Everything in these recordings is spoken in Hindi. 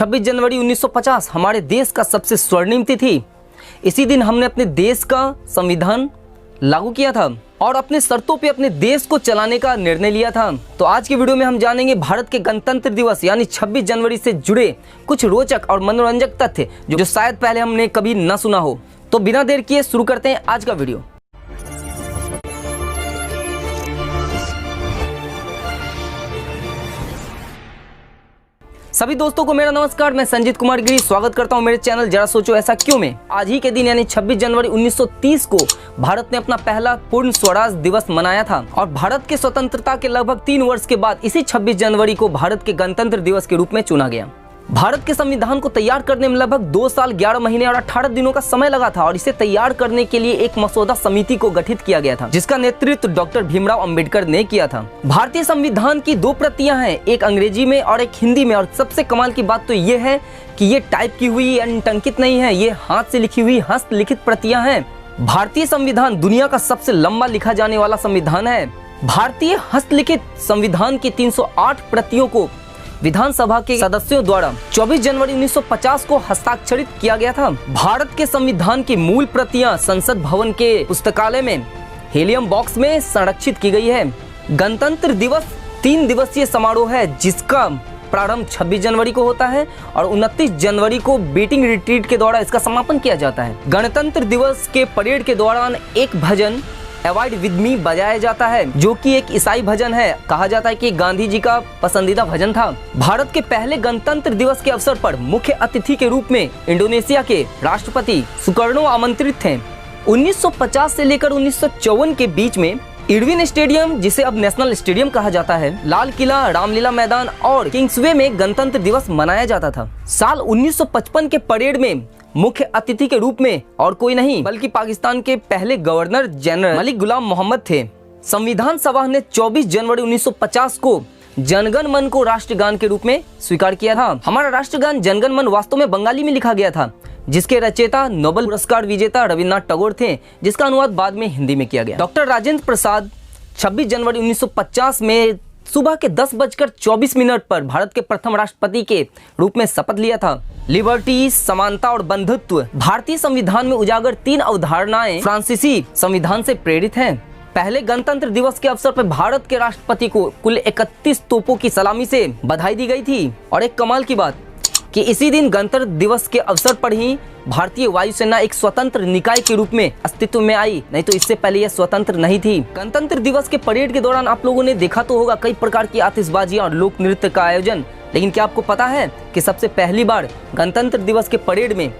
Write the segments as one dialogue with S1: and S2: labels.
S1: 26 जनवरी 1950 हमारे देश का सबसे स्वर्णिम तिथि। इसी दिन हमने अपने देश का संविधान लागू किया था और अपने शर्तों पे अपने देश को चलाने का निर्णय लिया था। तो आज की वीडियो में हम जानेंगे भारत के गणतंत्र दिवस यानी 26 जनवरी से जुड़े कुछ रोचक और मनोरंजक तथ्य जो शायद पहले हमने कभी न सुना हो। तो बिना देर किए शुरू करते हैं आज का वीडियो। सभी दोस्तों को मेरा नमस्कार। मैं संजीत कुमार गिरी स्वागत करता हूं मेरे चैनल जरा सोचो ऐसा क्यों में। आज ही के दिन यानी 26 जनवरी 1930 को भारत ने अपना पहला पूर्ण स्वराज दिवस मनाया था और भारत के स्वतंत्रता के लगभग 3 वर्ष के बाद इसी 26 जनवरी को भारत के गणतंत्र दिवस के रूप में चुना गया। भारत के संविधान को तैयार करने में लगभग 2 साल 11 महीने और 18 दिनों का समय लगा था और इसे तैयार करने के लिए एक मसौदा समिति को गठित किया गया था जिसका नेतृत्व डॉक्टर भीमराव अंबेडकर ने किया था। भारतीय संविधान की 2 प्रतियां हैं, एक अंग्रेजी में और एक हिंदी में। और सबसे कमाल की बात तो ये है कि ये टाइप की हुई अंकित नहीं है, ये हाथ से लिखी हुई हस्तलिखित प्रतियां हैं। भारतीय संविधान दुनिया का सबसे लंबा लिखा जाने वाला संविधान है। भारतीय हस्तलिखित संविधान की 308 प्रतियों को विधानसभा के सदस्यों द्वारा 24 जनवरी 1950 को हस्ताक्षरित किया गया था। भारत के संविधान की मूल प्रतियां संसद भवन के पुस्तकालय में हीलियम बॉक्स में संरक्षित की गई है। गणतंत्र दिवस 3 दिवसीय समारोह है जिसका प्रारंभ 26 जनवरी को होता है और 29 जनवरी को बीटिंग रिट्रीट के द्वारा इसका समापन किया जाता है। गणतंत्र दिवस के परेड के दौरान एक भजन अवॉइड विद मी बजाया जाता है जो कि एक ईसाई भजन है। कहा जाता है कि गांधी जी का पसंदीदा भजन था। भारत के पहले गणतंत्र दिवस के अवसर पर मुख्य अतिथि के रूप में इंडोनेशिया के राष्ट्रपति सुकर्णो आमंत्रित थे। 1950 से लेकर 1954 के बीच में इरविन स्टेडियम, जिसे अब नेशनल स्टेडियम कहा जाता है, लाल किला, रामलीला मैदान और किंग्सवे में गणतंत्र दिवस मनाया जाता था। साल 1955 के परेड में मुख्य अतिथि के रूप में और कोई नहीं बल्कि पाकिस्तान के पहले गवर्नर जनरल मलिक गुलाम मोहम्मद थे। संविधान सभा ने 24 जनवरी 1950 को जनगण मन को राष्ट्रगान के रूप में स्वीकार किया था। हमारा राष्ट्रगान जनगण मन वास्तव में बंगाली में लिखा गया था जिसके रचयिता नोबेल पुरस्कार विजेता रविन्द्रनाथ टैगोर थे, जिसका अनुवाद बाद में हिंदी में किया गया। डॉक्टर राजेंद्र प्रसाद 26 जनवरी 1950 में सुबह के 10:24 पर भारत के प्रथम राष्ट्रपति के रूप में शपथ लिया था। लिबर्टी, समानता और बंधुत्व भारतीय संविधान में उजागर 3 अवधारणाएं फ्रांसीसी संविधान से प्रेरित हैं। पहले गणतंत्र दिवस के अवसर पर भारत के राष्ट्रपति को कुल 31 तोपों की सलामी से बधाई दी गई थी। और एक कमाल की बात कि इसी दिन गणतंत्र दिवस के अवसर पर ही भारतीय वायुसेना एक स्वतंत्र निकाय के रूप में अस्तित्व में आई, नहीं तो इससे पहले यह स्वतंत्र नहीं थी। गणतंत्र दिवस के परेड के दौरान आप लोगों ने देखा तो होगा कई प्रकार की आतिशबाजियां और लोक नृत्य का आयोजन, लेकिन क्या आपको पता है कि सबसे पहली बार गणतंत्र दिवस के परेड में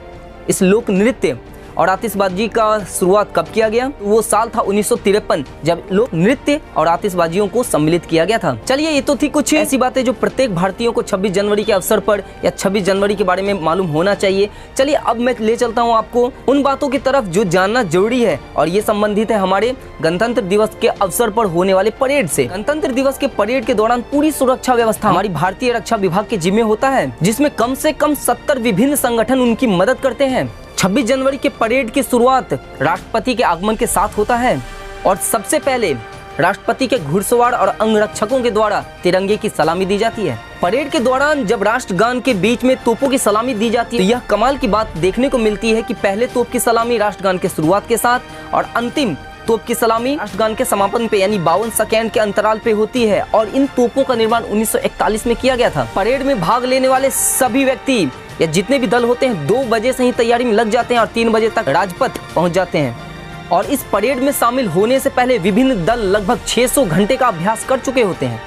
S1: इस लोक नृत्य और आतिशबाजी का शुरुआत कब किया गया? वो साल था 1953 जब लोक नृत्य और आतिशबाजियों को सम्मिलित किया गया था। चलिए, ये तो थी कुछ ऐसी बातें जो प्रत्येक भारतीयों को 26 जनवरी के अवसर पर या 26 जनवरी के बारे में मालूम होना चाहिए। चलिए, अब मैं ले चलता हूँ आपको उन बातों की तरफ जो जानना जरूरी है और ये संबंधित है हमारे गणतंत्र दिवस के अवसर पर होने वाले परेड से। गणतंत्र दिवस के परेड के दौरान पूरी सुरक्षा व्यवस्था हमारी भारतीय रक्षा विभाग के जिम्मे होता है, जिसमें कम से कम 70 विभिन्न संगठन उनकी मदद करते हैं। 26 जनवरी के परेड की शुरुआत राष्ट्रपति के आगमन के साथ होता है और सबसे पहले राष्ट्रपति के घुड़सवार और अंगरक्षकों के द्वारा तिरंगे की सलामी दी जाती है। परेड के दौरान जब राष्ट्रगान के बीच में तोपों की सलामी दी जाती है तो यह कमाल की बात देखने को मिलती है कि पहले तोप की सलामी राष्ट्रगान के शुरुआत के साथ और अंतिम तोप की सलामी राष्ट्रगान के समापन पे यानी 52 सेकेंड के अंतराल पे होती है। और इन तोपों का निर्माण 1941 में किया गया था। परेड में भाग लेने वाले सभी व्यक्ति या जितने भी दल होते हैं 2 बजे से ही तैयारी में लग जाते हैं और 3 बजे तक राजपथ पहुंच जाते हैं। और इस परेड में शामिल होने से पहले विभिन्न दल लगभग 600 घंटे का अभ्यास कर चुके होते हैं।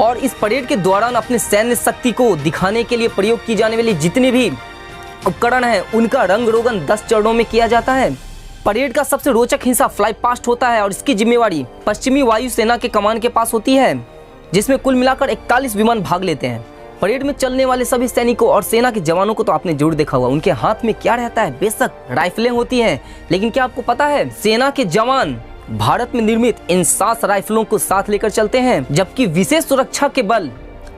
S1: और इस परेड के दौरान अपने सैन्य शक्ति को दिखाने के लिए प्रयोग की जाने वाली जितने भी उपकरण हैं उनका रंग रोगन 10 चरणों में किया जाता है। परेड का सबसे रोचक हिस्सा फ्लाई पास्ट होता है और इसकी जिम्मेवारी पश्चिमी वायुसेना के कमान के पास होती है, जिसमें कुल मिलाकर 41 विमान भाग लेते हैं। परेड में चलने वाले सभी सैनिकों और सेना के जवानों को तो आपने जरूर देखा होगा, उनके हाथ में क्या रहता है? बेशक राइफलें होती हैं, लेकिन क्या आपको पता है सेना के जवान भारत में निर्मित इन 7 राइफलों को साथ लेकर चलते हैं, जबकि विशेष सुरक्षा के बल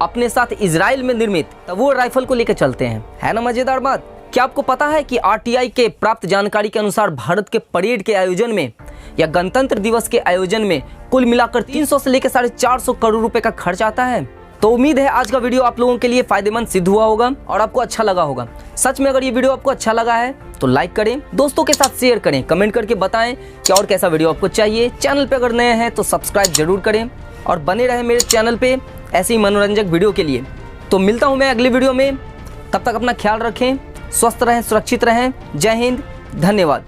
S1: अपने साथ इजराइल में निर्मित तवोर राइफल को लेकर चलते हैं। है ना मजेदार बात? क्या आपको पता है कि आरटीआई के प्राप्त जानकारी के अनुसार भारत के परेड के आयोजन में या गणतंत्र दिवस के आयोजन में कुल मिलाकर 300 से लेकर 450 करोड़ रुपए का खर्च आता है। तो उम्मीद है आज का वीडियो आप लोगों के लिए फायदेमंद सिद्ध हुआ होगा और आपको अच्छा लगा होगा। सच में अगर ये वीडियो आपको अच्छा लगा है तो लाइक करें, दोस्तों के साथ शेयर करें, कमेंट करके बताएं कि और कैसा वीडियो आपको चाहिए। चैनल पे अगर नए हैं तो सब्सक्राइब जरूर करें और बने रहें मेरे चैनल पे ऐसे ही मनोरंजक वीडियो के लिए। तो मिलता हूँ मैं अगली वीडियो में, तब तक अपना ख्याल रखें, स्वस्थ रहें, सुरक्षित रहें। जय हिंद, धन्यवाद।